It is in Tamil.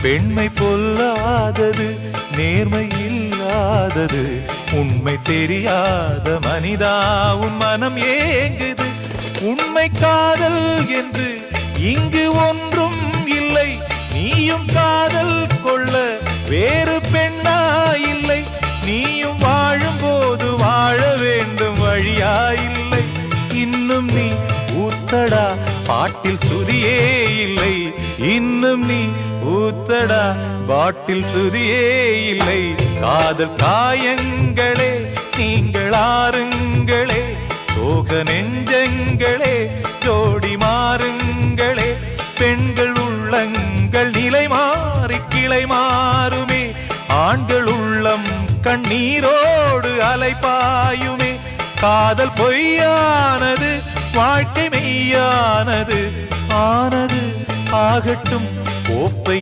பெண்மை பொல்லாதது, நேர்மை இல்லாதது, உண்மை தெரியாத மனிதா உன் மனம் ஏங்குது. உண்மை காதல் என்று இங்கு ஒன்றும் இல்லை, நீயும் காதல் கொள்ள வேறு பெண்ணா இல்லை. நீயும் வாழும்போது வாழ வேண்டும், வழியா இல்லை. இன்னும் நீ ஊத்தடா பாட்டில் சுதியே இல்லை, இன்னும் நீ ஊத்தடா பாட்டில் சுதியே இல்லை. காதல் காயங்களே நீங்கள் ஆறுங்களே, சோக நெஞ்சங்களே ஜோடி மாறுங்களே. பெண்கள் உள்ளங்கள் நிலை மாறி கிளை மாறுமே, ஆண்கள் உள்ளம் கண்ணீரோடு அலைபாயுமே. காதல் பொய்யானது, வாழ்க்கை மெய்யானது, ஆனது ஆகட்டும் கோப்பை.